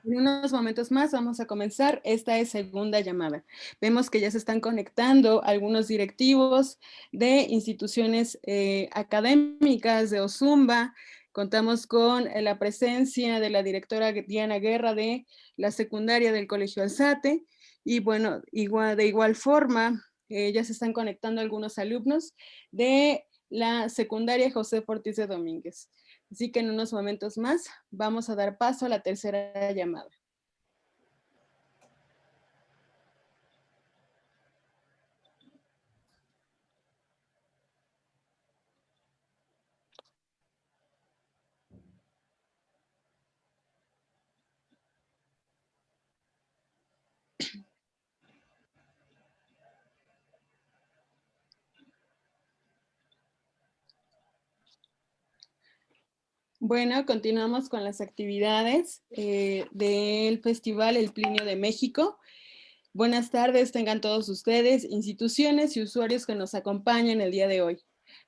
En unos momentos más vamos a comenzar. Esta es segunda llamada. Vemos que ya se están conectando algunos directivos de instituciones académicas de Ozumba. Contamos con la presencia de la directora Diana Guerra de la secundaria del Colegio Alzate. Y bueno, de igual forma, ya se están conectando algunos alumnos de la secundaria José Ortiz de Domínguez. Así que en unos momentos más vamos a dar paso a la tercera llamada. Bueno, continuamos con las actividades del Festival El Plinio de México. Buenas tardes, tengan todos ustedes, instituciones y usuarios que nos acompañan el día de hoy.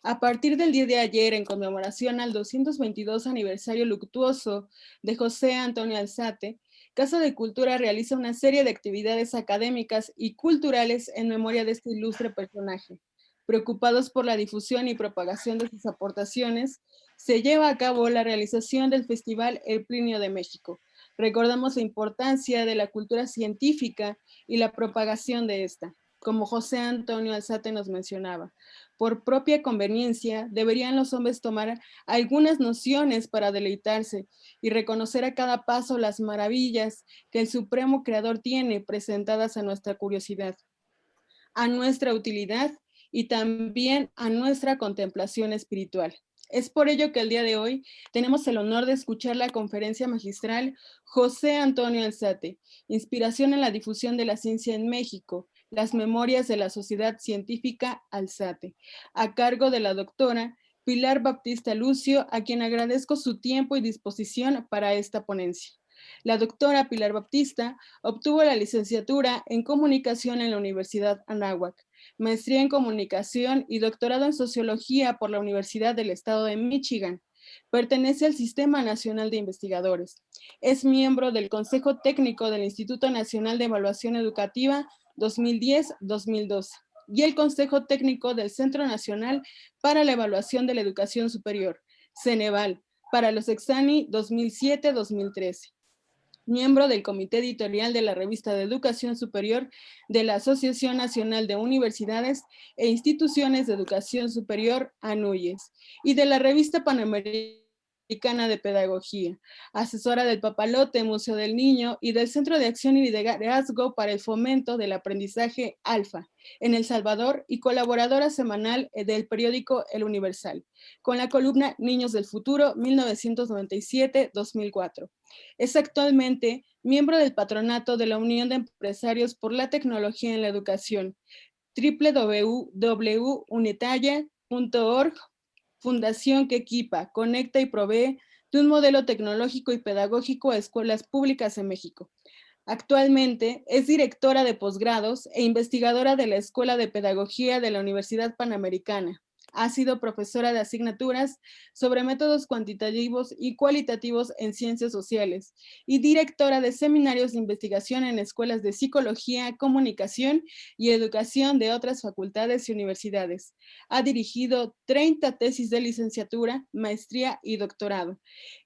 A partir del día de ayer, en conmemoración al 222 aniversario luctuoso de José Antonio Alzate, Casa de Cultura realiza una serie de actividades académicas y culturales en memoria de este ilustre personaje. Preocupados por la difusión y propagación de sus aportaciones, se lleva a cabo la realización del Festival El Plinio de México. Recordamos la importancia de la cultura científica y la propagación de esta, como José Antonio Alzate nos mencionaba. Por propia conveniencia, deberían los hombres tomar algunas nociones para deleitarse y reconocer a cada paso las maravillas que el Supremo Creador tiene presentadas a nuestra curiosidad, a nuestra utilidad y también a nuestra contemplación espiritual. Es por ello que el día de hoy tenemos el honor de escuchar la conferencia magistral José Antonio Alzate, Inspiración en la difusión de la ciencia en México, las memorias de la Sociedad Científica Alzate, a cargo de la doctora Pilar Baptista Lucio, a quien agradezco su tiempo y disposición para esta ponencia. La doctora Pilar Baptista obtuvo la licenciatura en Comunicación en la Universidad Anáhuac, maestría en Comunicación y doctorado en Sociología por la Universidad del Estado de Michigan. Pertenece al Sistema Nacional de Investigadores. Es miembro del Consejo Técnico del Instituto Nacional de Evaluación Educativa 2010-2012 y el Consejo Técnico del Centro Nacional para la Evaluación de la Educación Superior, Ceneval, para los Exani 2007-2013. Miembro del Comité Editorial de la Revista de Educación Superior de la Asociación Nacional de Universidades e Instituciones de Educación Superior, ANUYES, y de la Revista Panamericana de Pedagogía, asesora del Papalote, Museo del Niño y del Centro de Acción y Liderazgo para el Fomento del Aprendizaje ALFA en El Salvador y colaboradora semanal del periódico El Universal, con la columna Niños del Futuro 1997-2004. Es actualmente miembro del patronato de la Unión de Empresarios por la Tecnología en la Educación, www.unitaya.org, fundación que equipa, conecta y provee de un modelo tecnológico y pedagógico a escuelas públicas en México. Actualmente es directora de posgrados e investigadora de la Escuela de Pedagogía de la Universidad Panamericana. Ha sido profesora de asignaturas sobre métodos cuantitativos y cualitativos en ciencias sociales y directora de seminarios de investigación en escuelas de psicología, comunicación y educación de otras facultades y universidades. Ha dirigido 30 tesis de licenciatura, maestría y doctorado.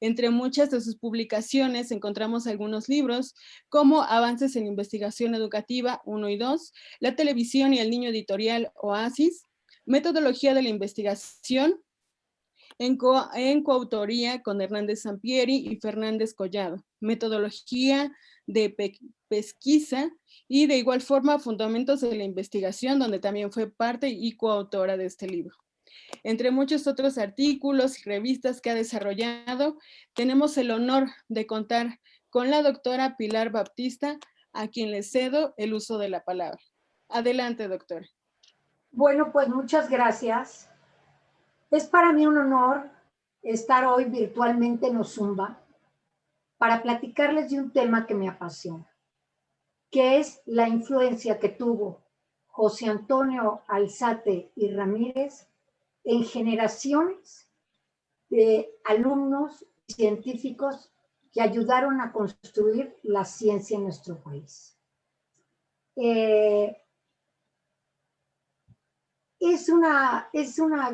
Entre muchas de sus publicaciones encontramos algunos libros como Avances en Investigación Educativa 1 y 2, La Televisión y el Niño Editorial Oasis, Metodología de la Investigación, en coautoría con Hernández Sampieri y Fernández Collado, Metodología de Pesquisa y de igual forma Fundamentos de la Investigación, donde también fue parte y coautora de este libro. Entre muchos otros artículos y revistas que ha desarrollado, tenemos el honor de contar con la doctora Pilar Baptista, a quien le cedo el uso de la palabra. Adelante, doctora. Bueno, pues muchas gracias. Es para mí un honor estar hoy virtualmente en Ozumba para platicarles de un tema que me apasiona, que es la influencia que tuvo José Antonio Alzate y Ramírez en generaciones de alumnos científicos que ayudaron a construir la ciencia en nuestro país. Es una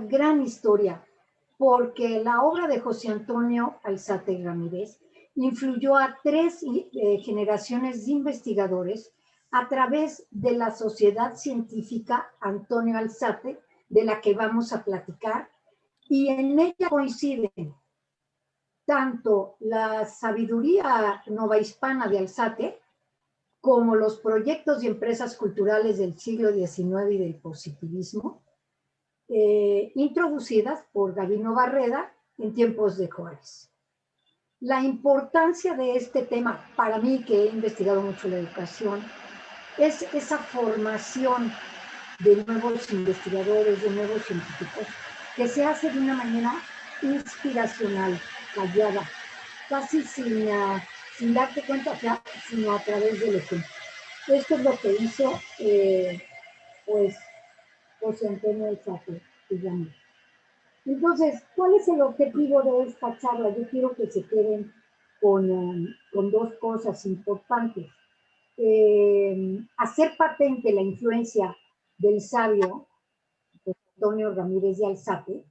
gran historia, porque la obra de José Antonio Alzate Ramírez influyó a 3 generaciones de investigadores a través de la Sociedad Científica Antonio Alzate, de la que vamos a platicar, y en ella coinciden tanto la sabiduría novahispana de Alzate como los proyectos y empresas culturales del siglo XIX y del positivismo, introducidas por Gabino Barreda en tiempos de Juárez. La importancia de este tema, para mí que he investigado mucho la educación, es esa formación de nuevos investigadores, de nuevos científicos, que se hace de una manera inspiracional, callada, casi sin darte cuenta, sino a través del ejemplo. Esto es lo que hizo, pues, José Antonio Alzate Ramírez. Entonces, ¿cuál es el objetivo de esta charla? Yo quiero que se queden con 2 cosas importantes. Hacer patente la influencia del sabio José Antonio Ramírez de Alzate,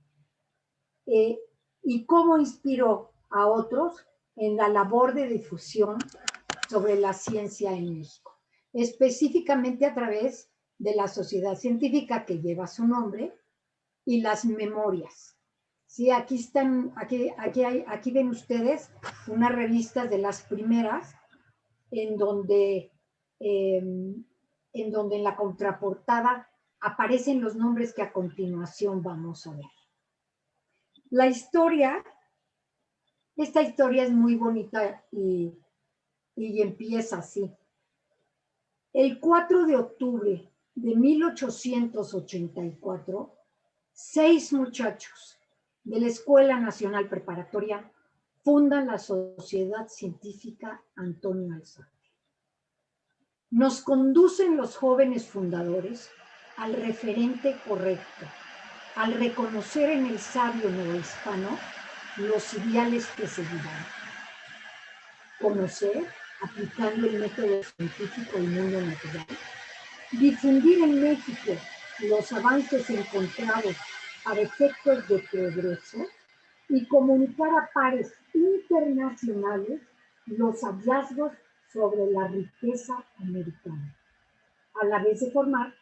y cómo inspiró a otros en la labor de difusión sobre la ciencia en México, específicamente a través de la sociedad científica que lleva su nombre y las memorias. Sí, aquí están, aquí ven ustedes unas revistas de las primeras en donde en la contraportada aparecen los nombres que a continuación vamos a ver. La historia, esta historia es muy bonita y empieza así. El 4 de octubre de 1884, 6 muchachos de la Escuela Nacional Preparatoria fundan la Sociedad Científica Antonio Alzate. Nos conducen los jóvenes fundadores al referente correcto, al reconocer en el sabio novohispano los ideales que seguirán. Conocer, aplicando el método científico al mundo natural. Difundir en México los avances encontrados para efectos de progreso y comunicar a pares internacionales los hallazgos sobre la riqueza americana, a la vez de formar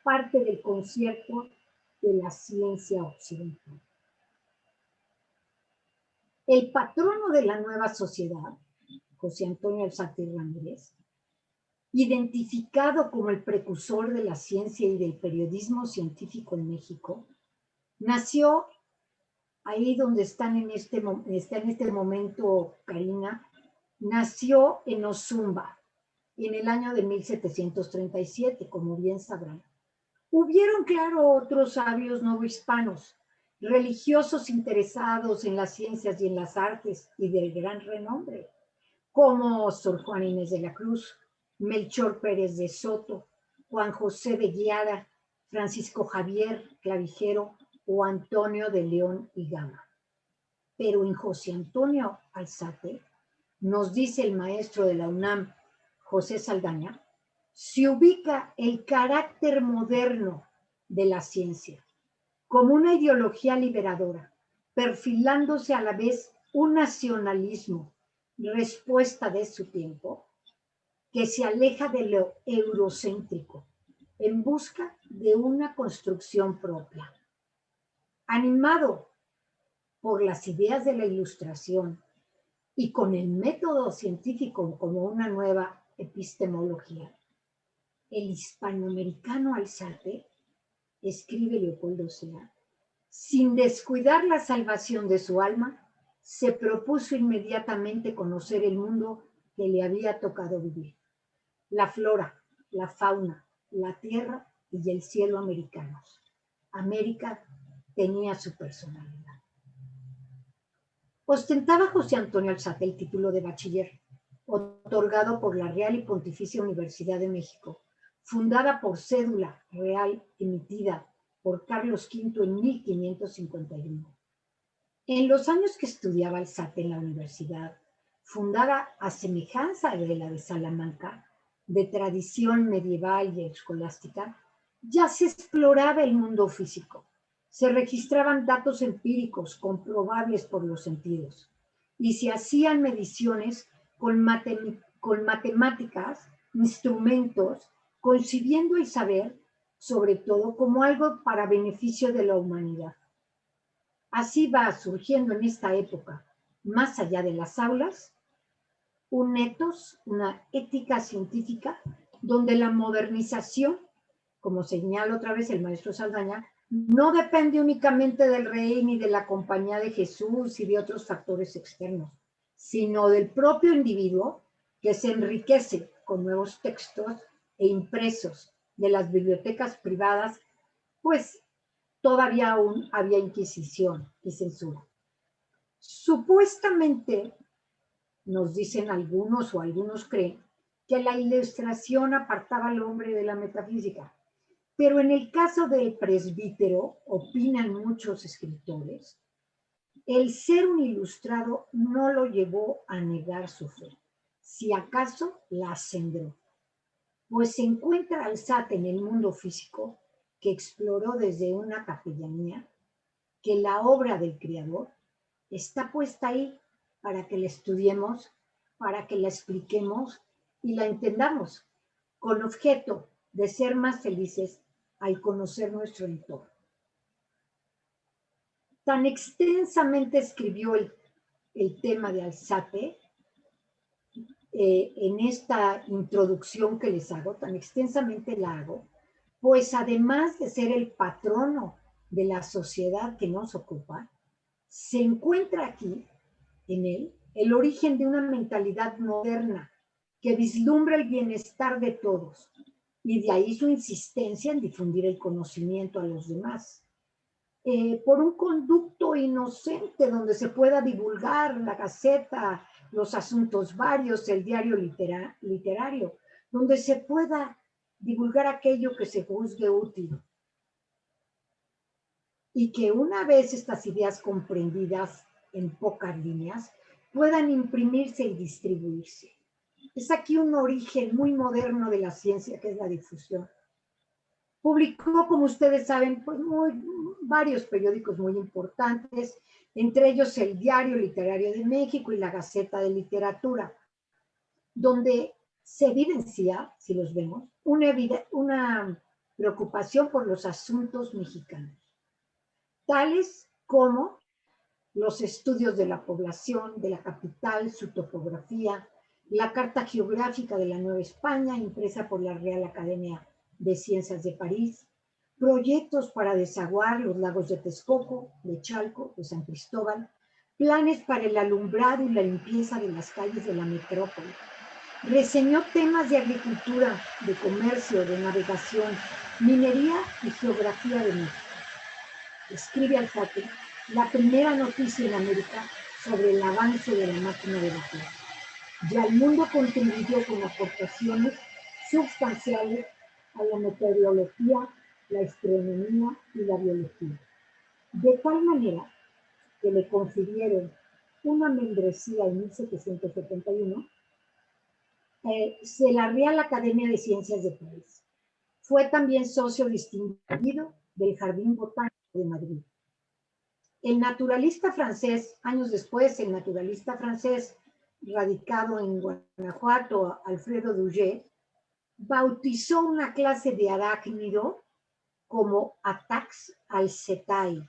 parte del concierto de la ciencia occidental. El patrono de la nueva sociedad, José Antonio Alzate Ramírez, identificado como el precursor de la ciencia y del periodismo científico en México, nació ahí donde está en este momento Karina, nació en Ozumba, en el año de 1737, como bien sabrán. Hubieron, claro, otros sabios novohispanos, religiosos interesados en las ciencias y en las artes y del gran renombre, como Sor Juana Inés de la Cruz, Melchor Pérez de Soto, Juan José de Guiara, Francisco Javier Clavijero o Antonio de León y Gama. Pero en José Antonio Alzate, nos dice el maestro de la UNAM, José Saldaña, se ubica el carácter moderno de la ciencia como una ideología liberadora, perfilándose a la vez un nacionalismo, respuesta de su tiempo, que se aleja de lo eurocéntrico en busca de una construcción propia. Animado por las ideas de la Ilustración y con el método científico como una nueva epistemología, el hispanoamericano Alzate, escribe Leopoldo Sea, sin descuidar la salvación de su alma, se propuso inmediatamente conocer el mundo que le había tocado vivir. La flora, la fauna, la tierra y el cielo americanos. América tenía su personalidad. Ostentaba José Antonio Alzate el título de bachiller, otorgado por la Real y Pontificia Universidad de México, fundada por cédula real emitida por Carlos V en 1551. En los años que estudiaba Alzate en la universidad, fundada a semejanza de la de Salamanca, de tradición medieval y escolástica, ya se exploraba el mundo físico. Se registraban datos empíricos comprobables por los sentidos y se hacían mediciones con matemáticas, instrumentos, concibiendo el saber, sobre todo, como algo para beneficio de la humanidad. Así va surgiendo en esta época, más allá de las aulas, un ethos, una ética científica, donde la modernización, como señala otra vez el maestro Saldaña, no depende únicamente del rey ni de la compañía de Jesús y de otros factores externos, sino del propio individuo que se enriquece con nuevos textos e impresos de las bibliotecas privadas, pues todavía aún había inquisición y censura. Supuestamente, nos dicen algunos o algunos creen, que la ilustración apartaba al hombre de la metafísica. Pero en el caso del presbítero, opinan muchos escritores, el ser un ilustrado no lo llevó a negar su fe, si acaso la acendraó, pues se encuentra Alzate en el mundo físico, que exploró desde una capellanía, que la obra del Creador está puesta ahí para que la estudiemos, para que la expliquemos y la entendamos, con objeto de ser más felices al conocer nuestro entorno. Tan extensamente escribió el tema de Alzate, en esta introducción que les hago, tan extensamente la hago, pues además de ser el patrono de la sociedad que nos ocupa, se encuentra aquí, en él, el origen de una mentalidad moderna que vislumbra el bienestar de todos, y de ahí su insistencia en difundir el conocimiento a los demás. Por un conducto inocente donde se pueda divulgar la Gaceta, los asuntos varios, el diario literario, donde se pueda divulgar aquello que se juzgue útil. Y que una vez estas ideas comprendidas en pocas líneas, puedan imprimirse y distribuirse. Es aquí un origen muy moderno de la ciencia, que es la difusión. Publicó, como ustedes saben, pues varios periódicos muy importantes, entre ellos el Diario Literario de México y la Gaceta de Literatura, donde se evidencia, si los vemos, una preocupación por los asuntos mexicanos, tales como los estudios de la población, de la capital, su topografía, la Carta Geográfica de la Nueva España, impresa por la Real Academia de Ciencias de París, proyectos para desaguar los lagos de Texcoco, de Chalco, de San Cristóbal, planes para el alumbrado y la limpieza de las calles de la metrópoli. Reseñó temas de agricultura, de comercio, de navegación, minería y geografía de México. Escribe Alzate la primera noticia en América sobre el avance de la máquina de vapor. Ya el mundo contribuyó con aportaciones sustanciales a la meteorología, la astronomía y la biología. De tal manera que le confirieron una membresía en 1771 de la Real Academia de Ciencias de París. Fue también socio distinguido del Jardín Botánico de Madrid. El naturalista francés, años después, el naturalista francés radicado en Guanajuato, Alfredo Douget, bautizó una clase de arácnido como Atax alcetae,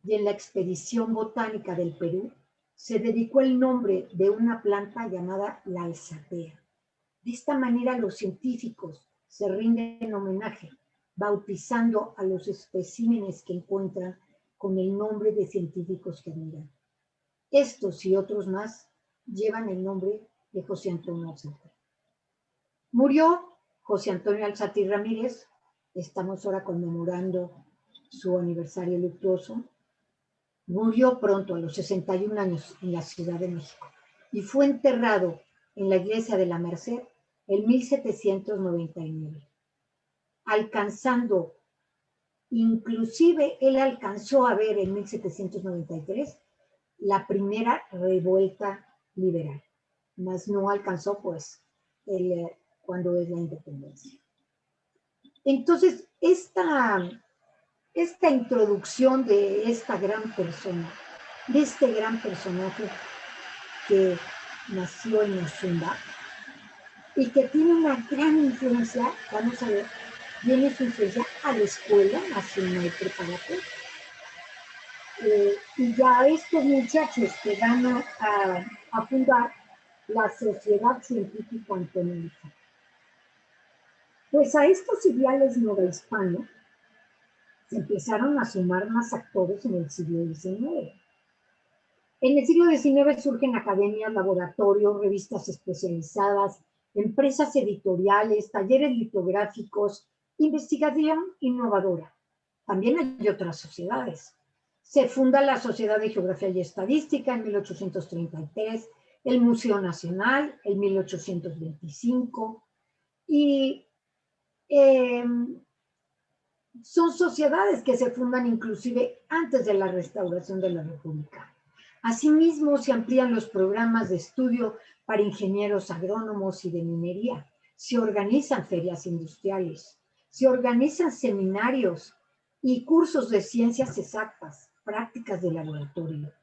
y en la expedición botánica del Perú se dedicó el nombre de una planta llamada la alzatea. De esta manera los científicos se rinden homenaje, bautizando a los especímenes que encuentran con el nombre de científicos que admiran. Estos y otros más llevan el nombre de José Antonio Alzate. Murió José Antonio Alzate Ramírez, estamos ahora conmemorando su aniversario luctuoso. Murió pronto, a los 61 años, en la Ciudad de México, y fue enterrado en la iglesia de la Merced en 1799, alcanzando, inclusive él alcanzó a ver en 1793 la primera revuelta liberal. mas no alcanzó pues cuando es la independencia. Entonces, esta introducción de esta gran persona, de este gran personaje que nació en Ozumba y que tiene una gran influencia, vamos a ver, viene su influencia a la Escuela Nacional Preparatoria. Y ya estos muchachos que van a fundar la Sociedad Científica Antonio Alzate. Pues a estos ideales novohispanos se empezaron a sumar más actores en el siglo XIX. En el siglo XIX surgen academias, laboratorios, revistas especializadas, empresas editoriales, talleres litográficos, investigación innovadora. También hay otras sociedades. Se funda la Sociedad de Geografía y Estadística en 1833, el Museo Nacional en 1825, y son sociedades que se fundan inclusive antes de la restauración de la República. Asimismo, se amplían los programas de estudio para ingenieros agrónomos y de minería. Se organizan ferias industriales, se organizan seminarios y cursos de ciencias exactas, prácticas de laboratorio.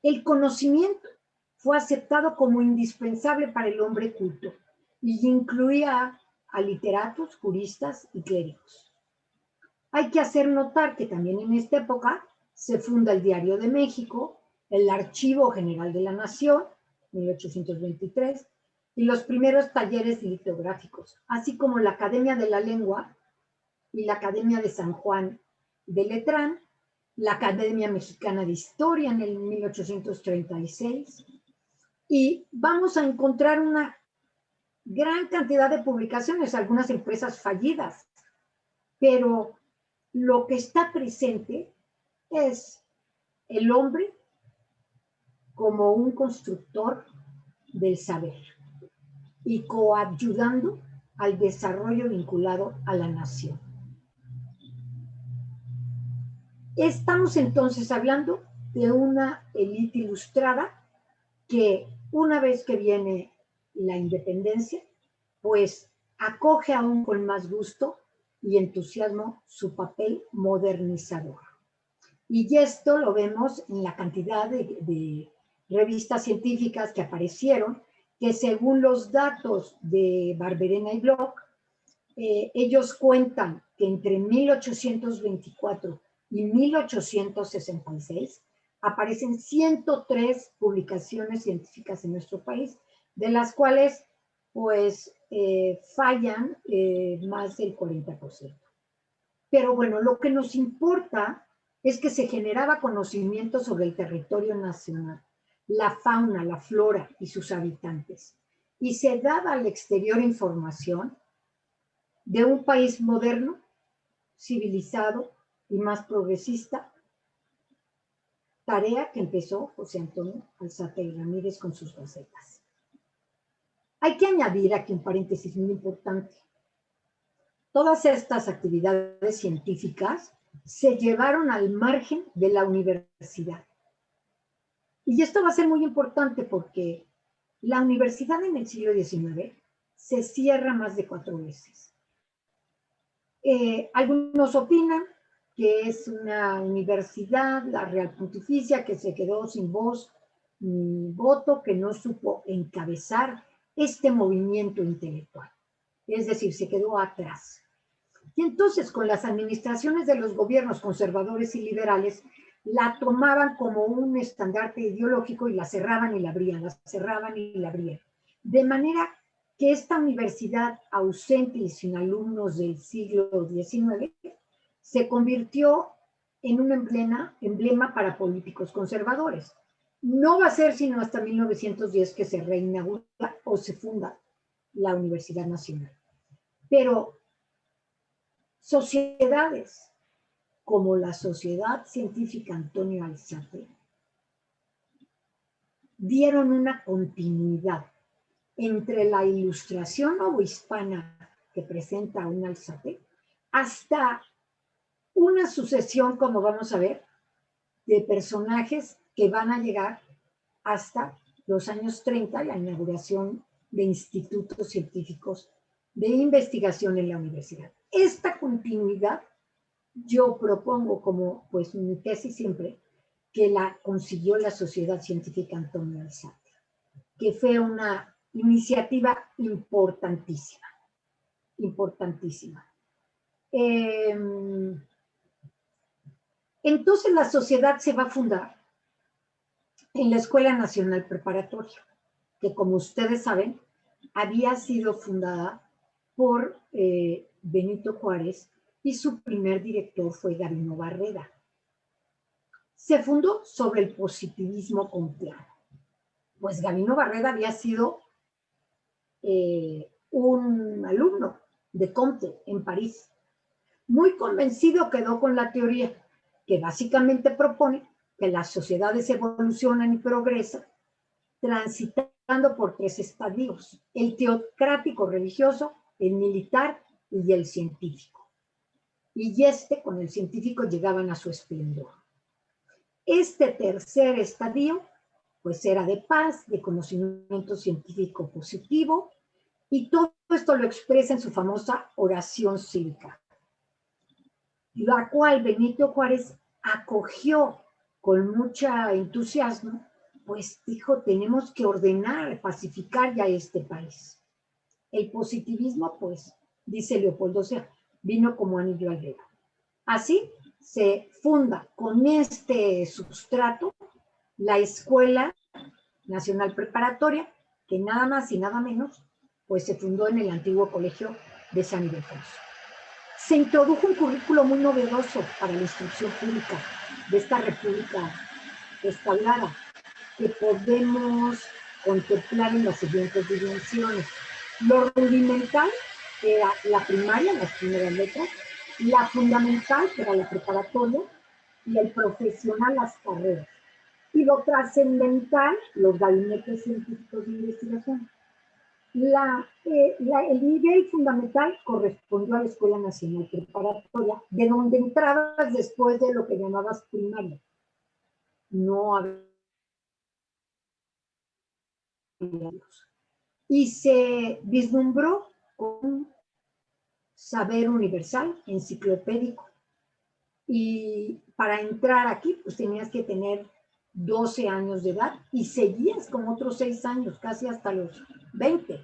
El conocimiento fue aceptado como indispensable para el hombre culto y incluía a literatos, juristas y clérigos. Hay que hacer notar que también en esta época se funda el Diario de México, el Archivo General de la Nación, 1823, y los primeros talleres litográficos, así como la Academia de la Lengua y la Academia de San Juan de Letrán, la Academia Mexicana de Historia en el 1836, y vamos a encontrar una gran cantidad de publicaciones, algunas empresas fallidas, pero lo que está presente es el hombre como un constructor del saber y coayudando al desarrollo vinculado a la nación. Estamos entonces hablando de una élite ilustrada que una vez que viene la independencia, pues acoge aún con más gusto y entusiasmo su papel modernizador. Y esto lo vemos en la cantidad de revistas científicas que aparecieron, que según los datos de Barberena y Bloch, ellos cuentan que entre 1824 y 1866 aparecen 103 publicaciones científicas en nuestro país, de las cuales pues fallan más del 40%. Pero bueno, lo que nos importa es que se generaba conocimiento sobre el territorio nacional, la fauna, la flora y sus habitantes, y se daba al exterior información de un país moderno, civilizado y más progresista, tarea que empezó José Antonio Alzate y Ramírez con sus gacetas. Hay que añadir aquí un paréntesis muy importante. Todas estas actividades científicas se llevaron al margen de la universidad. Y esto va a ser muy importante porque la universidad en el siglo XIX se cierra más de 4 veces. Algunos opinan que es una universidad, la Real Pontificia, que se quedó sin voz ni voto, que no supo encabezar este movimiento intelectual. Es decir, se quedó atrás. Y entonces, con las administraciones de los gobiernos conservadores y liberales, la tomaban como un estandarte ideológico y la cerraban y la abrían, la cerraban y la abrían. De manera que esta universidad ausente y sin alumnos del siglo XIX se convirtió en un emblema para políticos conservadores. No va a ser sino hasta 1910 que se reinaugura o se funda la Universidad Nacional. Pero sociedades como la Sociedad Científica Antonio Alzate dieron una continuidad entre la ilustración novohispana que presenta un Alzate hasta una sucesión, como vamos a ver, de personajes que van a llegar hasta los años 30, la inauguración de institutos científicos de investigación en la universidad. Esta continuidad yo propongo como, pues, mi tesis siempre, que la consiguió la Sociedad Científica Antonio Alzate, que fue una iniciativa importantísima, importantísima. Entonces la sociedad se va a fundar en la Escuela Nacional Preparatoria, que como ustedes saben, había sido fundada por Benito Juárez y su primer director fue Gabino Barreda. Se fundó sobre el positivismo comteano. Pues Gabino Barreda había sido un alumno de Comte en París. Muy convencido quedó con la teoría que básicamente propone que las sociedades evolucionan y progresan transitando por tres estadios: el teocrático religioso, el militar y el científico. Y con el científico llegaban a su esplendor. Este tercer estadio, pues era de paz, de conocimiento científico positivo, y todo esto lo expresa en su famosa oración cívica, la cual Benito Juárez acogió con mucho entusiasmo, pues dijo, tenemos que ordenar, pacificar ya este país. El positivismo, pues, dice Leopoldo Sea, vino como anillo al dedo. Así se funda con este substrato la Escuela Nacional Preparatoria, que nada más y nada menos, pues se fundó en el antiguo colegio de San Ildefonso. Se introdujo un currículo muy novedoso para la instrucción pública de esta república restaurada, que podemos contemplar en las siguientes dimensiones. Lo rudimental, que era la primaria, las primeras letras, la fundamental, que era la preparatoria, y el profesional, las carreras. Y lo trascendental, los gabinetes científicos de investigación. El nivel fundamental correspondió a la Escuela Nacional Preparatoria, de donde entrabas después de lo que llamabas primaria. No había. Y se vislumbró con saber universal, enciclopédico. Y para entrar aquí, pues tenías que tener 12 años de edad y seguías con otros 6 años, casi hasta los 20.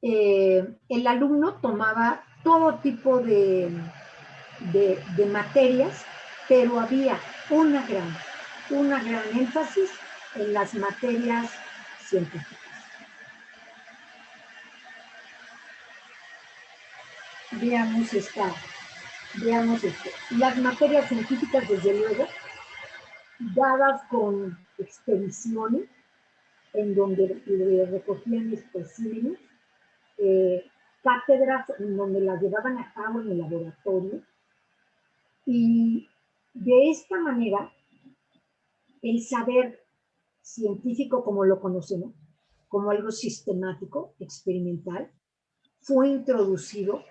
El alumno tomaba todo tipo de materias, pero había una gran énfasis en las materias científicas. Veamos esto. Las materias científicas, desde luego, dadas con expediciones en donde recogían especímenes, cátedras en donde las llevaban a cabo en el laboratorio, y de esta manera el saber científico, como lo conocemos, como algo sistemático, experimental, fue introducido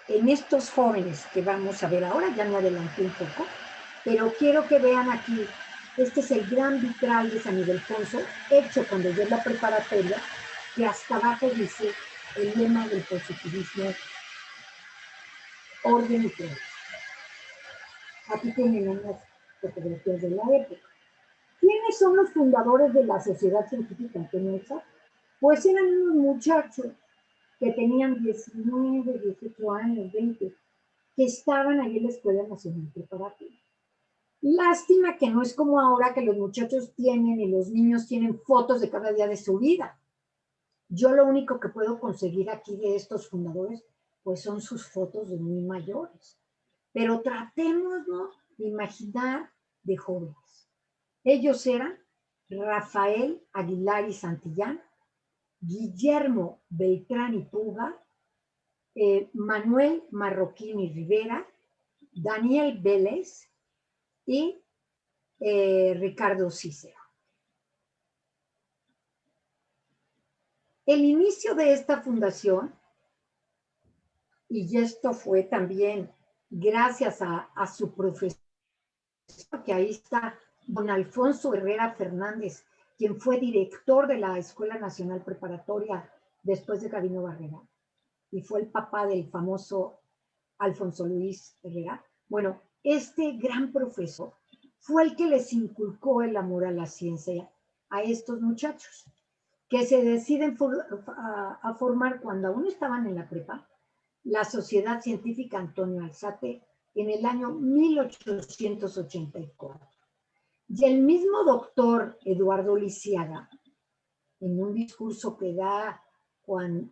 en estos jóvenes que vamos a ver ahora. Ya me adelanté un poco, pero quiero que vean aquí, este es el gran vitral de San Ildefonso, hecho cuando yo en la preparatoria, que hasta abajo dice el lema del positivismo: orden y progreso. Aquí tienen unas fotografías de la época. ¿Quiénes son los fundadores de la Sociedad Científica Antonio Alzate? Pues eran unos muchachos que tenían 19, 18 años, 20, que estaban ahí en la Escuela Nacional Preparatoria. Lástima que no es como ahora, que los muchachos tienen y los niños tienen fotos de cada día de su vida. Yo lo único que puedo conseguir aquí de estos fundadores, pues son sus fotos de muy mayores. Pero tratemos, ¿no?, de imaginar de jóvenes. Ellos eran Rafael Aguilar y Santillán, Guillermo Beltrán y Puga, Manuel Marroquín y Rivera, Daniel Vélez y Ricardo Cícero. El inicio de esta fundación, y esto fue también gracias a su profesor, que ahí está don Alfonso Herrera Fernández, quien fue director de la Escuela Nacional Preparatoria después de Gabino Barrera, y fue el papá del famoso Alfonso Luis Herrera. Bueno, este gran profesor fue el que les inculcó el amor a la ciencia a estos muchachos, que se deciden a formar cuando aún estaban en la prepa, la Sociedad Científica Antonio Alzate en el año 1884. Y el mismo doctor Eduardo Lisiaga, en un discurso que da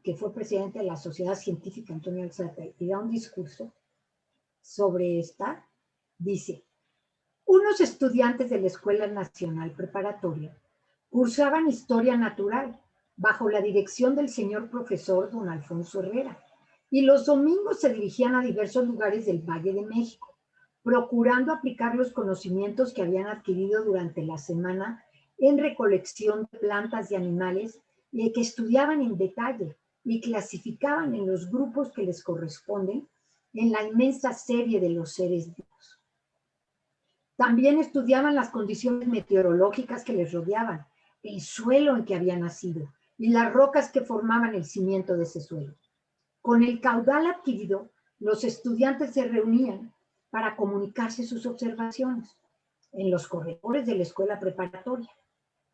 que fue presidente de la Sociedad Científica Antonio Alzate, y da un discurso sobre esta, dice: unos estudiantes de la Escuela Nacional Preparatoria cursaban Historia Natural bajo la dirección del señor profesor don Alfonso Herrera, y los domingos se dirigían a diversos lugares del Valle de México, procurando aplicar los conocimientos que habían adquirido durante la semana en recolección de plantas y animales, y que estudiaban en detalle y clasificaban en los grupos que les corresponden en la inmensa serie de los seres vivos. También estudiaban las condiciones meteorológicas que les rodeaban, el suelo en que habían nacido y las rocas que formaban el cimiento de ese suelo. Con el caudal adquirido, los estudiantes se reunían para comunicarse sus observaciones en los corredores de la escuela preparatoria.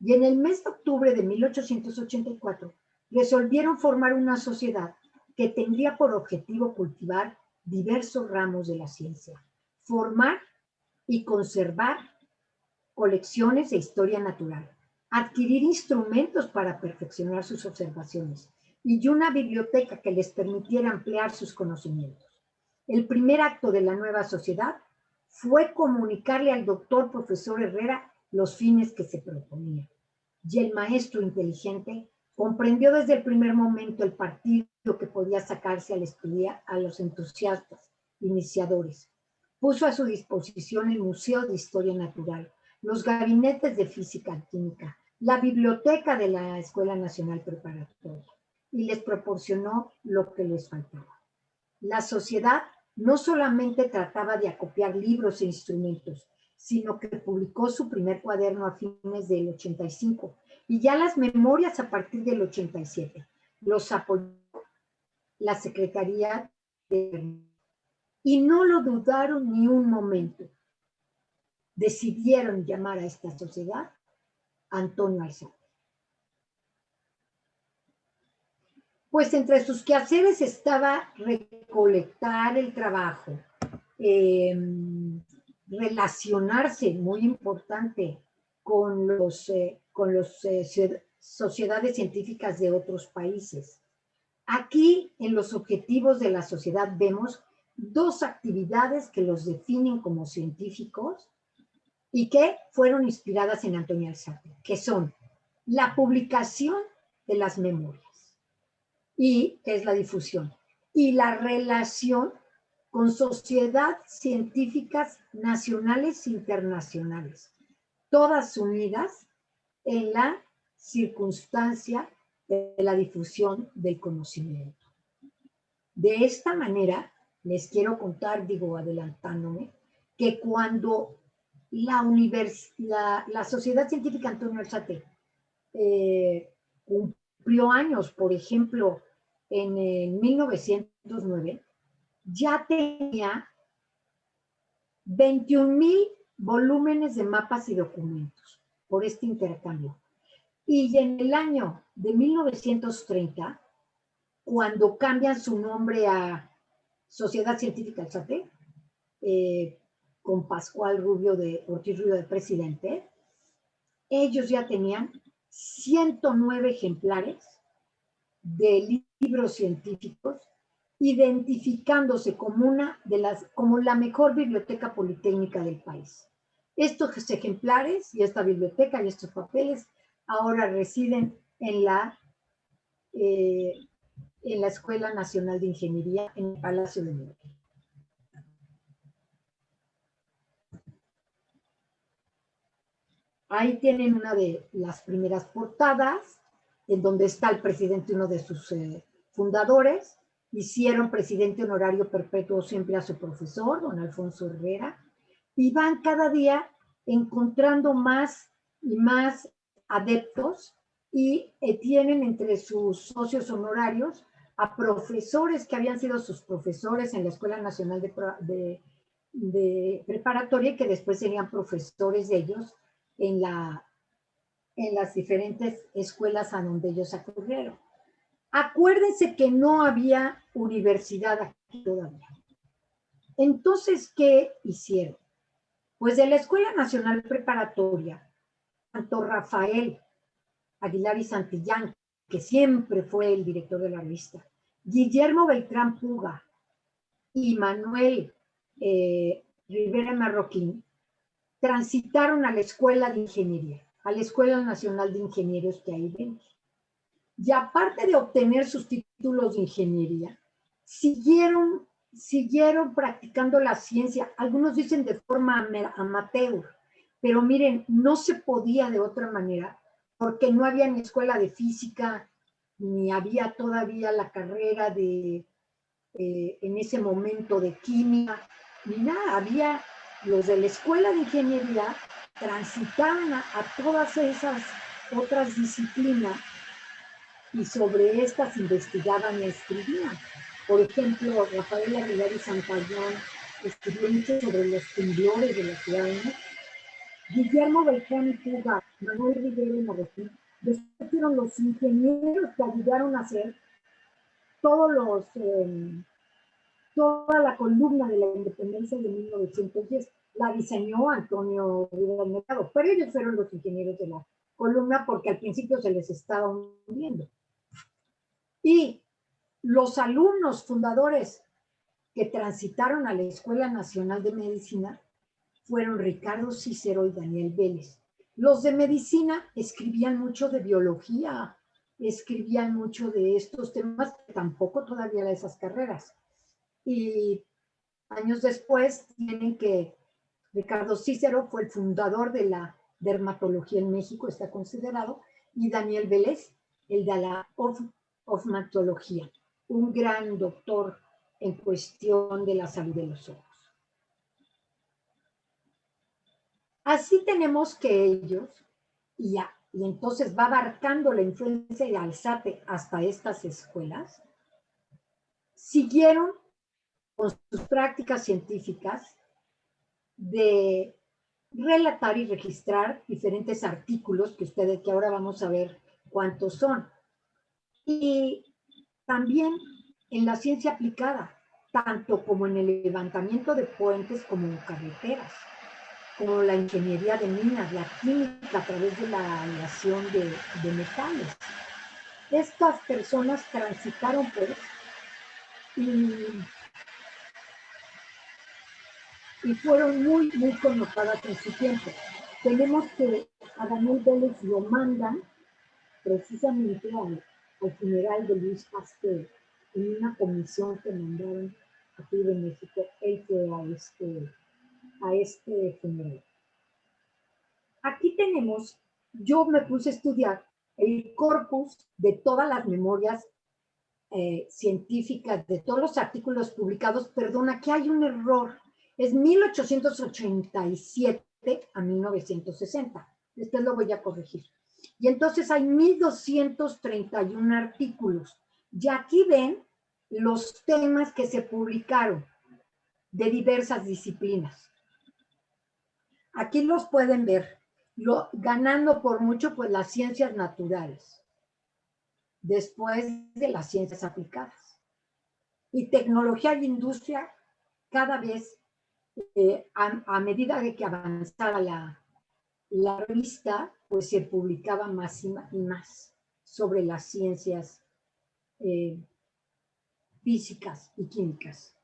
Y en el mes de octubre de 1884 resolvieron formar una sociedad que tendría por objetivo cultivar diversos ramos de la ciencia, formar y conservar colecciones de historia natural, adquirir instrumentos para perfeccionar sus observaciones y una biblioteca que les permitiera ampliar sus conocimientos. El primer acto de la nueva sociedad fue comunicarle al doctor profesor Herrera los fines que se proponía. Y el maestro inteligente comprendió desde el primer momento el partido que podía sacarse al estudiar a los entusiastas iniciadores. Puso a su disposición el Museo de Historia Natural, los gabinetes de física química, la biblioteca de la Escuela Nacional Preparatoria, y les proporcionó lo que les faltaba. La sociedad no solamente trataba de acopiar libros e instrumentos, sino que publicó su primer cuaderno a fines del 85 y ya las memorias a partir del 87. Los apoyó la Secretaría de... Y no lo dudaron ni un momento. Decidieron llamar a esta sociedad Antonio Alzate. Pues entre sus quehaceres estaba recolectar el trabajo, relacionarse, muy importante, con los sociedades científicas de otros países. Aquí, en los objetivos de la sociedad, vemos dos actividades que los definen como científicos y que fueron inspiradas en Antonio Alzate, que son la publicación de las memorias, y es la difusión, y la relación con sociedades científicas nacionales e internacionales, todas unidas en la circunstancia de la difusión del conocimiento. De esta manera, les quiero contar, digo adelantándome, que cuando la Sociedad Científica Antonio Alzate cumplió años, por ejemplo, en 1909, ya tenía 21,000 volúmenes de mapas y documentos por este intercambio. Y en el año de 1930, cuando cambian su nombre a Sociedad Científica Alzate, con Pascual Ortiz Rubio de presidente, ellos ya tenían 109 ejemplares de libros científicos, identificándose como la mejor biblioteca politécnica del país. Estos ejemplares y esta biblioteca y estos papeles ahora residen en la Escuela Nacional de Ingeniería en el Palacio de Minería. Ahí tienen una de las primeras portadas, en donde está el presidente, uno de sus fundadores. Hicieron presidente honorario perpetuo siempre a su profesor, don Alfonso Herrera, y van cada día encontrando más y más adeptos y tienen entre sus socios honorarios a profesores que habían sido sus profesores en la Escuela Nacional de Preparatoria y que después serían profesores de ellos en las diferentes escuelas a donde ellos acudieron. Acuérdense que no había universidad aquí todavía. Entonces, ¿qué hicieron? Pues de la Escuela Nacional Preparatoria, tanto Rafael Aguilar y Santillán, que siempre fue el director de la revista, Guillermo Beltrán Puga y Manuel Rivera Marroquín, transitaron a la Escuela de Ingeniería, a la Escuela Nacional de Ingenieros que ahí vemos. Y aparte de obtener sus títulos de ingeniería, siguieron practicando la ciencia. Algunos dicen de forma amateur, pero miren, no se podía de otra manera, porque no había ni escuela de física, ni había todavía la carrera de, en ese momento, de química, ni nada. Había los de la escuela de ingeniería, transitaban a todas esas otras disciplinas y sobre estas investigaban y escribían. Por ejemplo, Rafael Aguilar y Santillán escribió mucho sobre los temblores de la Ciudad de México. Guillermo Beltrán y Puga, Manuel Rivera y Marroquín, después fueron los ingenieros que ayudaron a hacer toda la columna de la independencia de 1910. La diseñó Antonio Rivera Mercado, pero ellos fueron los ingenieros de la columna porque al principio se les estaba hundiendo. Y los alumnos fundadores que transitaron a la Escuela Nacional de Medicina fueron Ricardo Cícero y Daniel Vélez. Los de medicina escribían mucho de biología, escribían mucho de estos temas, que tampoco todavía esas carreras. Y años después tienen que Ricardo Cícero fue el fundador de la dermatología en México, está considerado, y Daniel Vélez, el de la oftalmología, un gran doctor en cuestión de la salud de los ojos. Así tenemos que ellos, y entonces va abarcando la influencia de Alzate hasta estas escuelas, siguieron con sus prácticas científicas de relatar y registrar diferentes artículos que ahora vamos a ver cuántos son. Y también en la ciencia aplicada, tanto como en el levantamiento de puentes como en carreteras, como la ingeniería de minas, la química a través de la aleación de metales. Estas personas transitaron pues y fueron muy, muy connotadas en su tiempo. Tenemos que a Daniel Vélez lo mandan precisamente al funeral de Luis Pasteur, en una comisión que mandaron aquí de México. Él fue a este funeral. Aquí tenemos, yo me puse a estudiar el corpus de todas las memorias científicas, de todos los artículos publicados. Perdón, aquí hay un error. Es 1887 a 1960. Después lo voy a corregir. Y entonces hay 1231 artículos. Y aquí ven los temas que se publicaron de diversas disciplinas. Aquí los pueden ver. Ganando por mucho, pues las ciencias naturales. Después de las ciencias aplicadas. Y tecnología e industria, cada vez, a medida de que avanzaba la revista, pues se publicaba más y más sobre las ciencias físicas y químicas.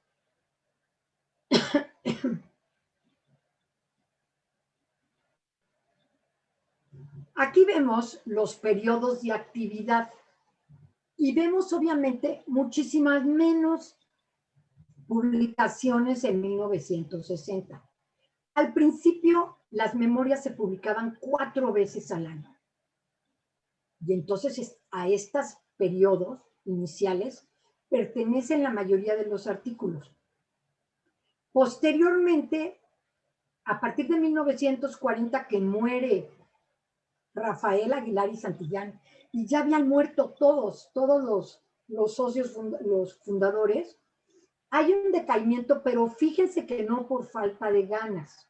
Aquí vemos los periodos de actividad y vemos obviamente muchísimas menos publicaciones en 1960. Al principio, las memorias se publicaban 4 veces al año. Y entonces a estos periodos iniciales pertenecen la mayoría de los artículos. Posteriormente, A partir de 1940 que muere Rafael Aguilar y Santillán, y ya habían muerto todos los socios, los fundadores, hay un decaimiento, pero fíjense que no por falta de ganas,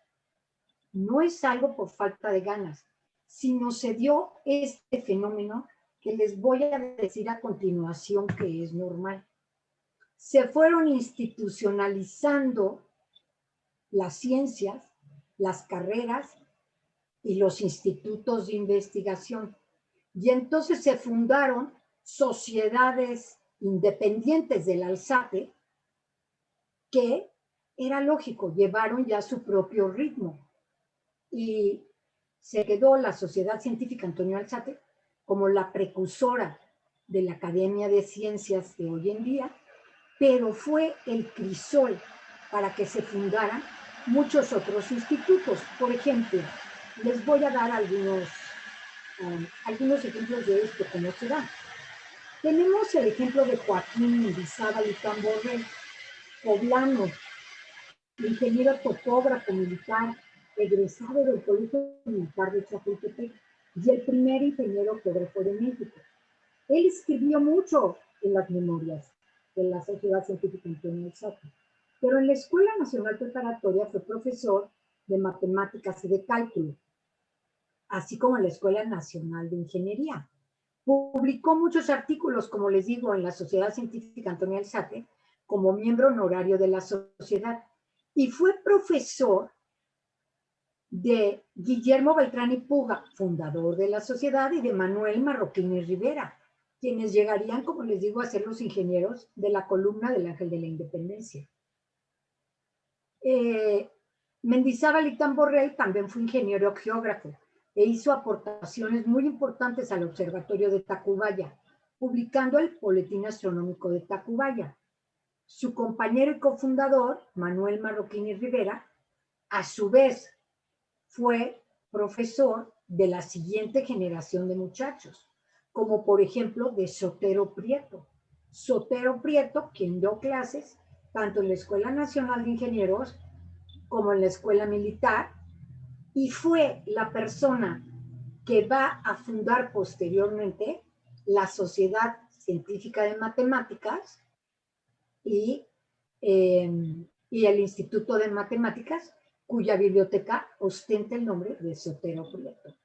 no es algo por falta de ganas, sino se dio este fenómeno que les voy a decir a continuación que es normal. Se fueron institucionalizando las ciencias, las carreras y los institutos de investigación. Y entonces se fundaron sociedades independientes del Alzate que, era lógico, llevaron ya su propio ritmo. Y se quedó la Sociedad Científica Antonio Alzate como la precursora de la Academia de Ciencias de hoy en día, pero fue el crisol para que se fundaran muchos otros institutos. Por ejemplo, les voy a dar algunos ejemplos de esto, cómo se da. Tenemos el ejemplo de Joaquín Mendizábal y Camborrell, poblano, ingeniero topógrafo militar, egresado del Colegio Militar de Chapultepec y el primer ingeniero geógrafo de México. Él escribió mucho en las memorias de la Sociedad Científica Antonio Alzate, pero en la Escuela Nacional Preparatoria fue profesor de matemáticas y de cálculo, así como en la Escuela Nacional de Ingeniería. Publicó muchos artículos, como les digo, en la Sociedad Científica Antonio Alzate, como miembro honorario de la sociedad, y fue profesor de Guillermo Beltrán y Puga, fundador de la sociedad, y de Manuel Marroquín Rivera, quienes llegarían, como les digo, a ser los ingenieros de la columna del Ángel de la Independencia. Mendizábal y Camborrell también fue ingeniero geógrafo e hizo aportaciones muy importantes al Observatorio de Tacubaya, publicando el Boletín Astronómico de Tacubaya. Su compañero y cofundador, Manuel Marroquín y Rivera, a su vez fue profesor de la siguiente generación de muchachos, como por ejemplo de Sotero Prieto. Sotero Prieto, quien dio clases tanto en la Escuela Nacional de Ingenieros como en la Escuela Militar, y fue la persona que va a fundar posteriormente la Sociedad Científica de Matemáticas y el Instituto de Matemáticas, cuya biblioteca ostenta el nombre de Sotero Prieto.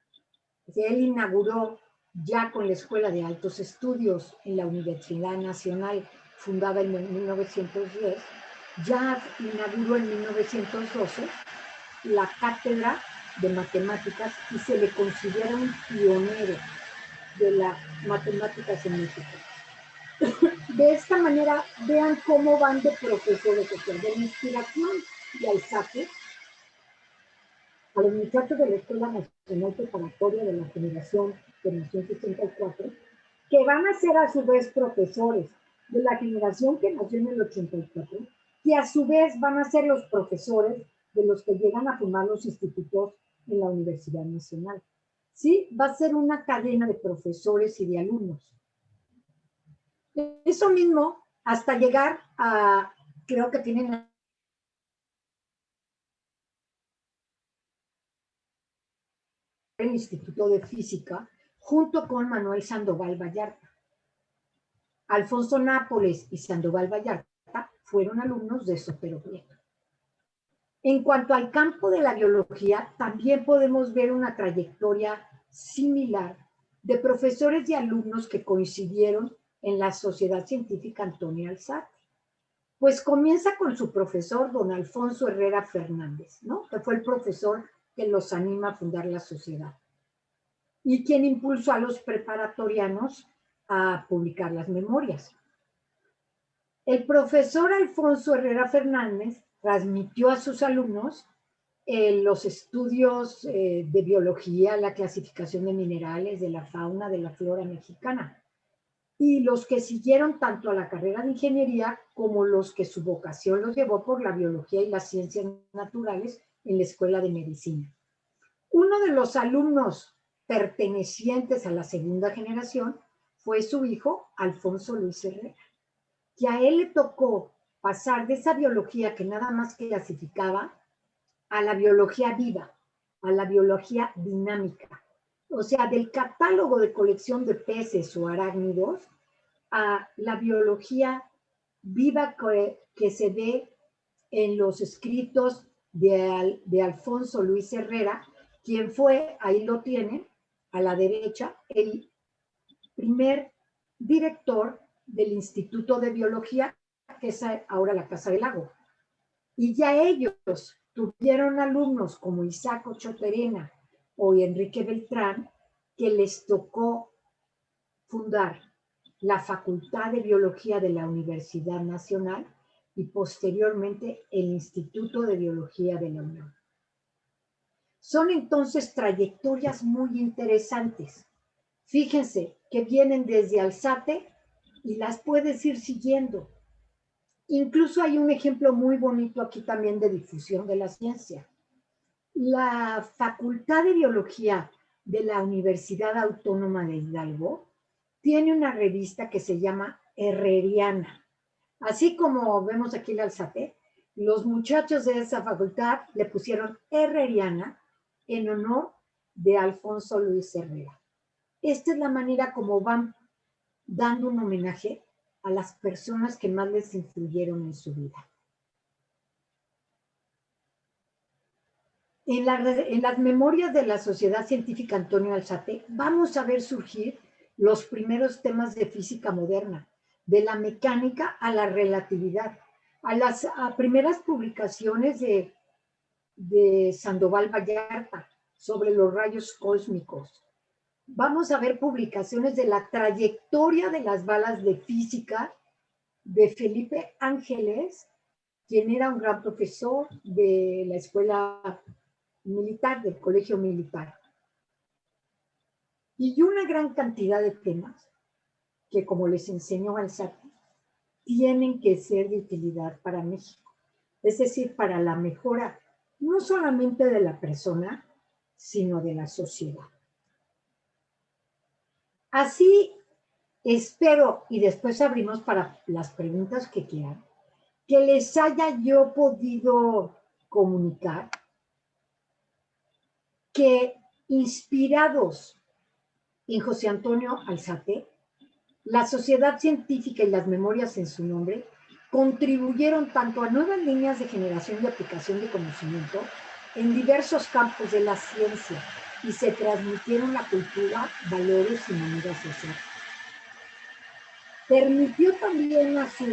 Él inauguró ya con la Escuela de Altos Estudios en la Universidad Nacional, fundada en 1910, ya inauguró en 1912 la Cátedra de Matemáticas y se le considera un pionero de las matemáticas en México. De esta manera, vean cómo van de profesores, de la inspiración y Alzate a los muchachos de la Escuela Nacional Preparatoria de la generación de 1964, que van a ser a su vez profesores de la generación que nació en el 84, que a su vez van a ser los profesores de los que llegan a formar los institutos en la Universidad Nacional. ¿Sí? Va a ser una cadena de profesores y de alumnos. Eso mismo, hasta llegar a, creo que tienen el Instituto de Física, junto con Manuel Sandoval Vallarta. Alfonso Nápoles y Sandoval Vallarta fueron alumnos de Sotero Prieto. En cuanto al campo de la biología, también podemos ver una trayectoria similar de profesores y alumnos que coincidieron en la Sociedad Científica Antonio Alzate. Pues comienza con su profesor, don Alfonso Herrera Fernández, ¿no? Que fue el profesor que los anima a fundar la sociedad y quien impulsó a los preparatorianos a publicar las memorias. El profesor Alfonso Herrera Fernández transmitió a sus alumnos los estudios de biología, la clasificación de minerales, de la fauna, de la flora mexicana. Y los que siguieron tanto a la carrera de ingeniería como los que su vocación los llevó por la biología y las ciencias naturales en la Escuela de Medicina. Uno de los alumnos pertenecientes a la segunda generación fue su hijo, Alfonso Luis Herrera, que a él le tocó pasar de esa biología que nada más clasificaba a la biología viva, a la biología dinámica. O sea, del catálogo de colección de peces o arácnidos a la biología viva que se ve en los escritos de Alfonso Luis Herrera, quien fue, ahí lo tienen, a la derecha, el primer director del Instituto de Biología, que es ahora la Casa del Lago. Y ya ellos tuvieron alumnos como Isaac Ochoterena o Enrique Beltrán, que les tocó fundar la Facultad de Biología de la Universidad Nacional y posteriormente el Instituto de Biología de la UNAM. Son entonces trayectorias muy interesantes. Fíjense que vienen desde Alzate y las puedes ir siguiendo. Incluso hay un ejemplo muy bonito aquí también de difusión de la ciencia. La Facultad de Biología de la Universidad Autónoma de Hidalgo tiene una revista que se llama Herreriana. Así como vemos aquí el Alzate, los muchachos de esa facultad le pusieron Herreriana en honor de Alfonso Luis Herrera. Esta es la manera como van dando un homenaje a las personas que más les influyeron en su vida. En las memorias de la Sociedad Científica Antonio Alzate vamos a ver surgir los primeros temas de física moderna, de la mecánica a la relatividad, a primeras publicaciones de Sandoval Vallarta sobre los rayos cósmicos. Vamos a ver publicaciones de la trayectoria de las balas de física de Felipe Ángeles, quien era un gran profesor de la escuela militar, del colegio militar. Y una gran cantidad de temas que, como les enseñó Alzate, tienen que ser de utilidad para México. Es decir, para la mejora no solamente de la persona, sino de la sociedad. Así espero, y después abrimos para las preguntas que quieran, que les haya yo podido comunicar que, inspirados en José Antonio Alzate, la Sociedad Científica y las memorias en su nombre contribuyeron tanto a nuevas líneas de generación y aplicación de conocimiento en diversos campos de la ciencia y se transmitieron la cultura, valores y maneras de ser. Permitió también a sus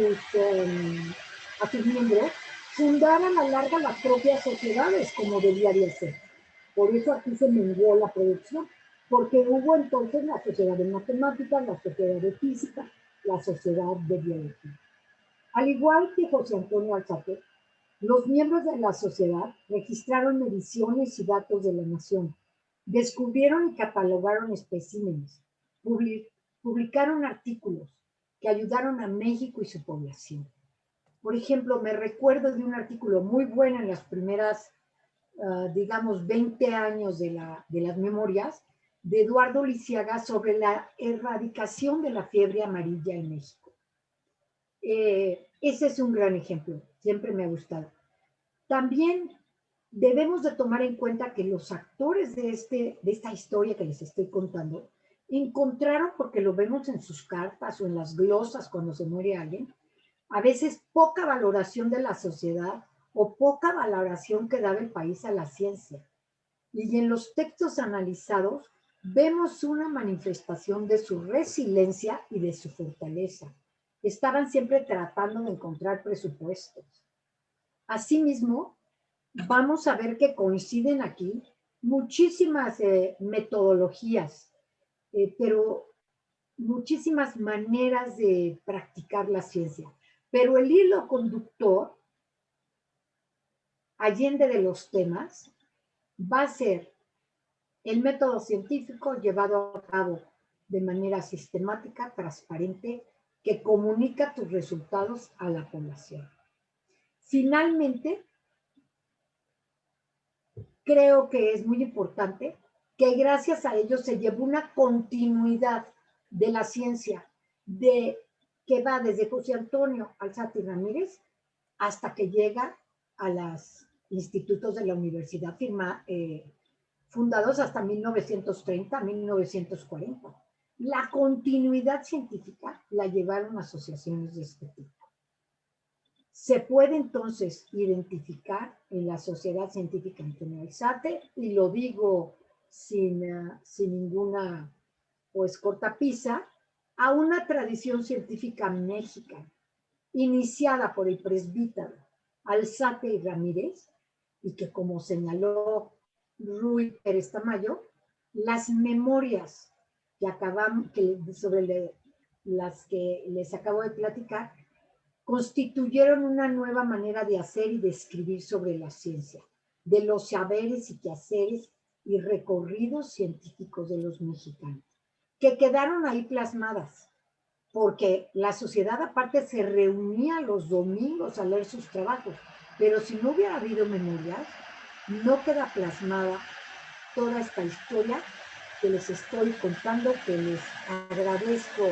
miembros fundar a la larga las propias sociedades, como debía de ser. Por eso aquí se menguó la producción, porque hubo entonces la Sociedad de Matemáticas, la Sociedad de Física, la Sociedad de Biología. Al igual que José Antonio Alzate, los miembros de la sociedad registraron mediciones y datos de la nación, descubrieron y catalogaron especímenes, publicaron artículos que ayudaron a México y su población. Por ejemplo, me recuerdo de un artículo muy bueno en las primeras, digamos, 20 años de las memorias, de Eduardo Lisiaga sobre la erradicación de la fiebre amarilla en México. Ese es un gran ejemplo, siempre me ha gustado. También debemos de tomar en cuenta que los actores de esta historia que les estoy contando encontraron, porque lo vemos en sus cartas o en las glosas cuando se muere alguien, a veces poca valoración de la sociedad o poca valoración que daba el país a la ciencia. Y en los textos analizados vemos una manifestación de su resiliencia y de su fortaleza. Estaban siempre tratando de encontrar presupuestos. Asimismo, vamos a ver que coinciden aquí muchísimas metodologías, pero muchísimas maneras de practicar la ciencia. Pero el hilo conductor, allende de los temas, va a ser el método científico llevado a cabo de manera sistemática, transparente, que comunica tus resultados a la población. Finalmente, creo que es muy importante que gracias a ello se llevó una continuidad de la ciencia que va desde José Antonio Alzate Ramírez hasta que llega a las institutos de la universidad fundados hasta 1930, 1940. La continuidad científica la llevaron asociaciones de este tipo. Se puede entonces identificar en la Sociedad Científica Antonio Alzate, y lo digo sin ninguna pues cortapisa, a una tradición científica mexicana, iniciada por el presbítero Alzate y Ramírez, y que, como señaló Ruy Pérez Tamayo, las memorias sobre las que les acabo de platicar constituyeron una nueva manera de hacer y de escribir sobre la ciencia, de los saberes y quehaceres y recorridos científicos de los mexicanos, que quedaron ahí plasmadas, porque la sociedad aparte se reunía los domingos a leer sus trabajos, pero si no hubiera habido memorias, no queda plasmada toda esta historia que les estoy contando, que les agradezco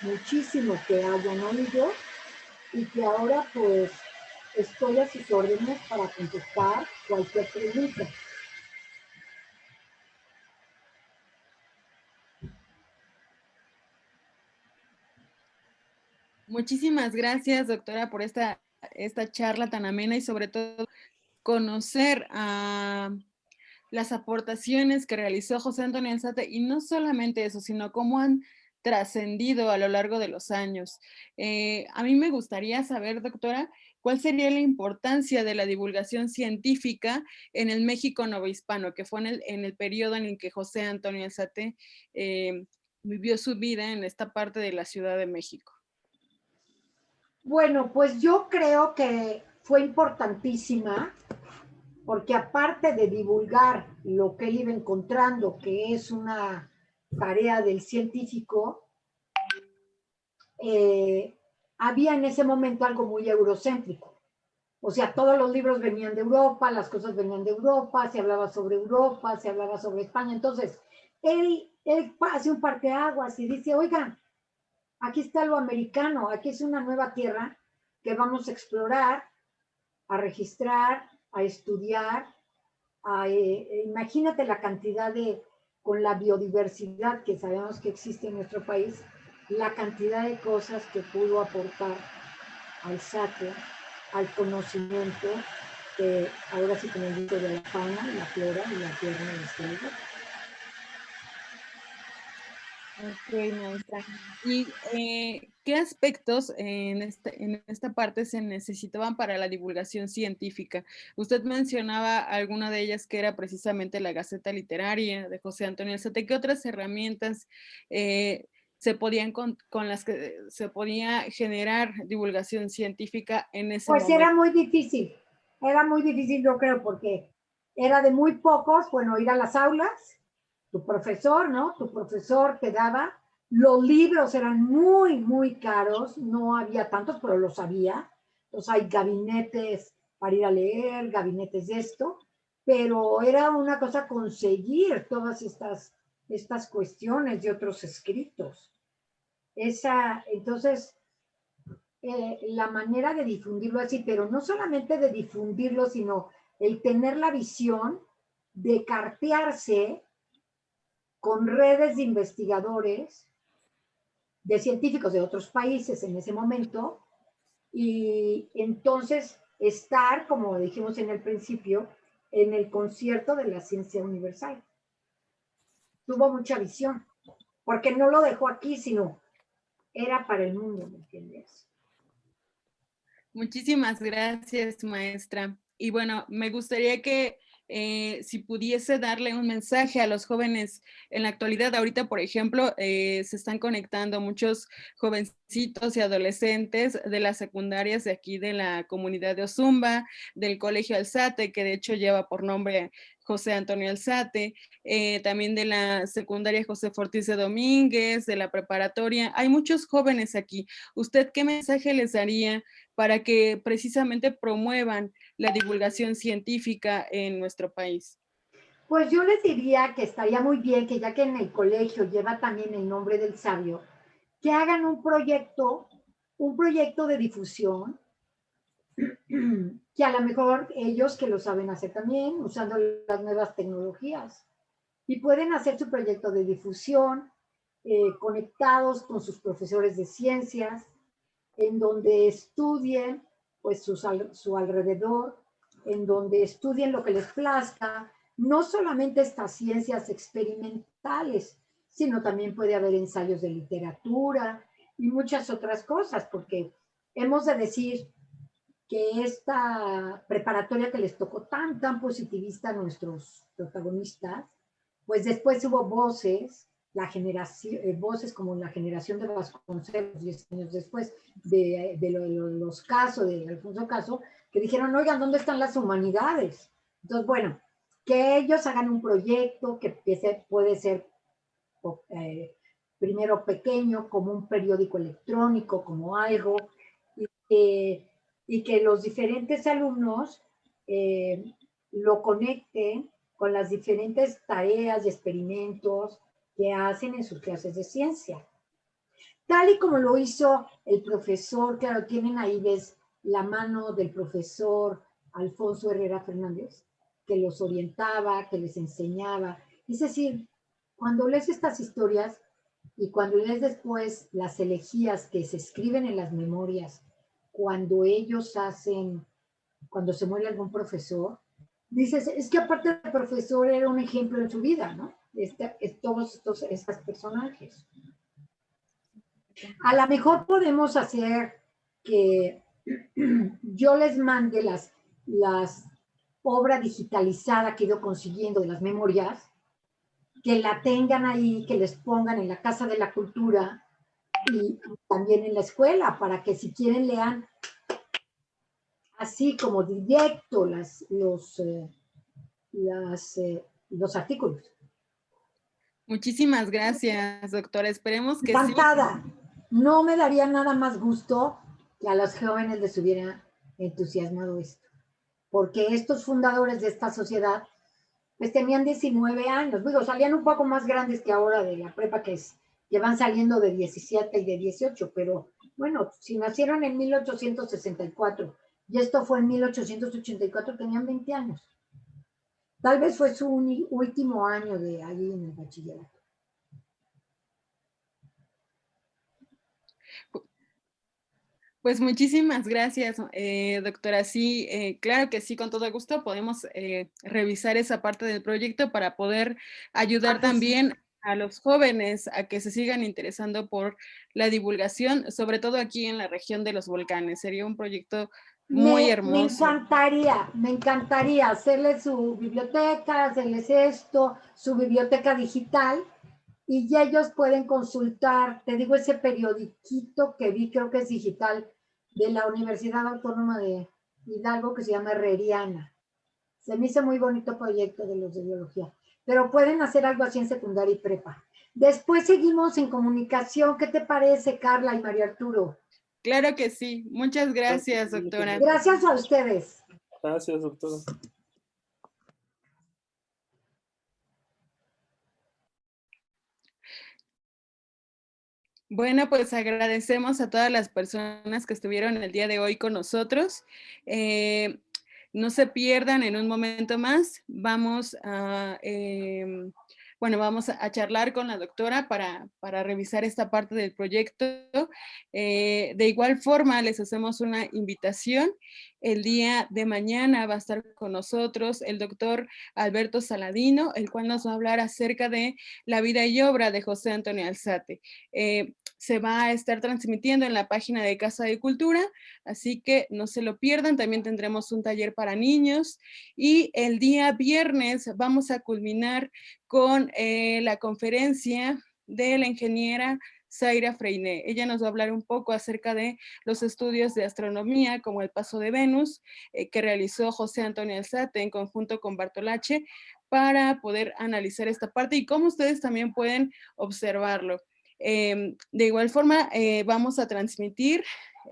muchísimo que hayan oído, y que ahora pues estoy a sus órdenes para contestar cualquier pregunta. Muchísimas gracias, doctora, por esta charla tan amena y sobre todo conocer a las aportaciones que realizó José Antonio Alzate, y no solamente eso, sino cómo han trascendido a lo largo de los años. A mí me gustaría saber, doctora, cuál sería la importancia de la divulgación científica en el México novohispano, que fue en el periodo en el que José Antonio Alzate vivió su vida en esta parte de la Ciudad de México. Bueno, pues yo creo que fue importantísima, porque aparte de divulgar lo que él iba encontrando, que es una tarea del científico, había en ese momento algo muy eurocéntrico. O sea, todos los libros venían de Europa, las cosas venían de Europa, se hablaba sobre España. Entonces, él hace un parteaguas y dice, oigan, aquí está lo americano, aquí es una nueva tierra que vamos a explorar, a registrar, a estudiar. Imagínate la cantidad con la biodiversidad que sabemos que existe en nuestro país, la cantidad de cosas que pudo aportar Alzate al conocimiento, ahora sí que me dice, de la fauna, la flora y la tierra de este lugar. Ok, maestra. ¿Y qué aspectos en esta parte se necesitaban para la divulgación científica? Usted mencionaba alguna de ellas, que era precisamente la Gaceta Literaria de José Antonio Alzate. ¿Qué otras herramientas se podían con las que se podía generar divulgación científica en ese Pues momento? era muy difícil, yo creo, porque era de muy pocos, bueno, ir a las aulas, tu profesor, ¿no? Tu profesor te daba, los libros eran muy, muy caros, no había tantos, pero los había. Entonces hay gabinetes para ir a leer, gabinetes de esto, pero era una cosa conseguir todas estas cuestiones de otros escritos. Entonces, la manera de difundirlo así, pero no solamente de difundirlo, sino el tener la visión de cartearse con redes de investigadores, de científicos de otros países en ese momento, y entonces estar, como dijimos en el principio, en el concierto de la ciencia universal. Tuvo mucha visión, porque no lo dejó aquí, sino era para el mundo, ¿me entiendes? Muchísimas gracias, maestra. Y bueno, me gustaría que si pudiese darle un mensaje a los jóvenes en la actualidad. Ahorita, por ejemplo, se están conectando muchos jovencitos y adolescentes de las secundarias de aquí de la comunidad de Ozumba, del Colegio Alzate, que de hecho lleva por nombre José Antonio Alzate, también de la secundaria José Fortis de Domínguez, de la preparatoria. Hay muchos jóvenes aquí. ¿Usted qué mensaje les daría para que precisamente promuevan la divulgación científica en nuestro país? Pues yo les diría que estaría muy bien que, ya que en el colegio lleva también el nombre del sabio, que hagan un proyecto de difusión que a lo mejor ellos que lo saben hacer también, usando las nuevas tecnologías. Y pueden hacer su proyecto de difusión, conectados con sus profesores de ciencias, en donde estudien pues su alrededor, en donde estudien lo que les plazca, no solamente estas ciencias experimentales, sino también puede haber ensayos de literatura y muchas otras cosas, porque hemos de decir que esta preparatoria que les tocó tan positivista a nuestros protagonistas, pues después hubo voces, voces como la generación de Vasconcelos, 10 años después los casos, de Alfonso Caso, que dijeron, oigan, ¿dónde están las humanidades? Entonces, bueno, que ellos hagan un proyecto que puede ser primero pequeño, como un periódico electrónico, como algo, y que los diferentes alumnos lo conecten con las diferentes tareas y experimentos que hacen en sus clases de ciencia. Tal y como lo hizo el profesor, claro, tienen ahí, ves, la mano del profesor Alfonso Herrera Fernández, que los orientaba, que les enseñaba. Es decir, cuando lees estas historias y cuando lees después las elegías que se escriben en las memorias, cuando ellos hacen, cuando se muere algún profesor, dices, es que aparte del profesor era un ejemplo en su vida, ¿no? Todos estos personajes. A lo mejor podemos hacer que yo les mande las obra digitalizada que he ido consiguiendo de las memorias, que la tengan ahí, que les pongan en la Casa de la Cultura y también en la escuela, para que si quieren lean así como directo los artículos. Muchísimas gracias, doctora. Esperemos que sí. Encantada. No me daría nada más gusto que a los jóvenes les hubiera entusiasmado esto, porque estos fundadores de esta sociedad pues tenían 19 años, digo, salían un poco más grandes que ahora de la prepa, que van saliendo de 17 y de 18, pero bueno, si nacieron en 1864 y esto fue en 1884, tenían 20 años. Tal vez fue su último año de ahí en el bachillerato. Pues muchísimas gracias, doctora. Sí, claro que sí, con todo gusto podemos revisar esa parte del proyecto para poder ayudar también a los jóvenes a que se sigan interesando por la divulgación, sobre todo aquí en la región de los volcanes. Sería un proyecto muy hermoso. Me encantaría hacerles su biblioteca, hacerles esto, su biblioteca digital, y ya ellos pueden consultar, te digo, ese periodiquito que vi, creo que es digital, de la Universidad Autónoma de Hidalgo, que se llama Herreriana. Se me hizo muy bonito proyecto de los de biología, pero pueden hacer algo así en secundaria y prepa. Después seguimos en comunicación. ¿Qué te parece, Carla y María Arturo? Claro que sí. Muchas gracias, doctora. Gracias a ustedes. Gracias, doctora. Bueno, pues agradecemos a todas las personas que estuvieron el día de hoy con nosotros. No se pierdan en un momento más. Vamos a charlar con la doctora para revisar esta parte del proyecto. De igual forma, les hacemos una invitación. El día de mañana va a estar con nosotros el doctor Alberto Saladino, el cual nos va a hablar acerca de la vida y obra de José Antonio Alzate. Se va a estar transmitiendo en la página de Casa de Cultura, así que no se lo pierdan. También tendremos un taller para niños y el día viernes vamos a culminar con la conferencia de la ingeniera Zaira Freiné. Ella nos va a hablar un poco acerca de los estudios de astronomía, como el paso de Venus, que realizó José Antonio Alzate en conjunto con Bartolacci, para poder analizar esta parte y cómo ustedes también pueden observarlo. De igual forma, vamos a transmitir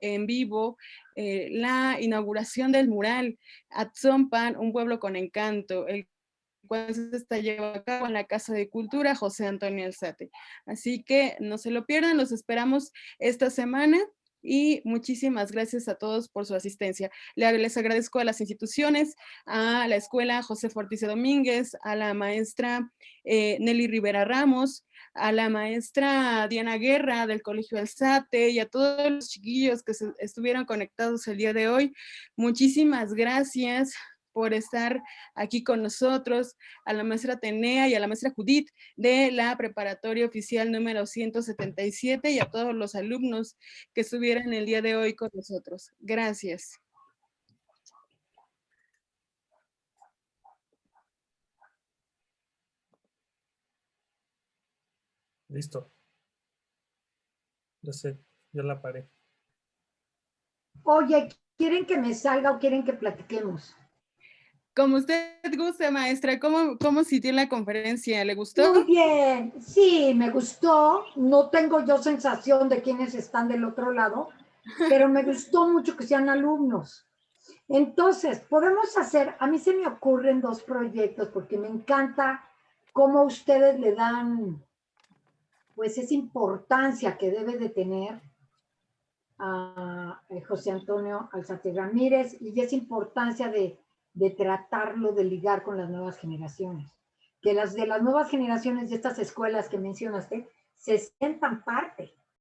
en vivo la inauguración del mural Atzompan, un pueblo con encanto, el cual se está llevando a cabo en la Casa de Cultura José Antonio Alzate. Así que no se lo pierdan, los esperamos esta semana. y muchísimas gracias a todos por su asistencia. Les agradezco a las instituciones, a la escuela José Fortice Domínguez, a la maestra Nelly Rivera Ramos, a la maestra Diana Guerra del Colegio Alzate y a todos los chiquillos que estuvieron conectados el día de hoy. Muchísimas gracias por estar aquí con nosotros, a la maestra Atenea y a la maestra Judith de la preparatoria oficial número 177 y a todos los alumnos que estuvieran el día de hoy con nosotros. Gracias. Listo. Ya sé, ya la paré. Oye, ¿quieren que me salga o quieren que platiquemos? Como usted guste, maestra, ¿cómo sintió la conferencia? ¿Le gustó? Muy bien, sí, me gustó. No tengo yo sensación de quiénes están del otro lado, pero me gustó mucho que sean alumnos. Entonces, podemos hacer, a mí se me ocurren dos proyectos porque me encanta cómo ustedes le dan, pues, esa importancia que debe de tener a José Antonio Alzate Ramírez y esa importancia de tratarlo, de ligar con las nuevas generaciones. Que las de las nuevas generaciones de estas escuelas que mencionaste se sientan parte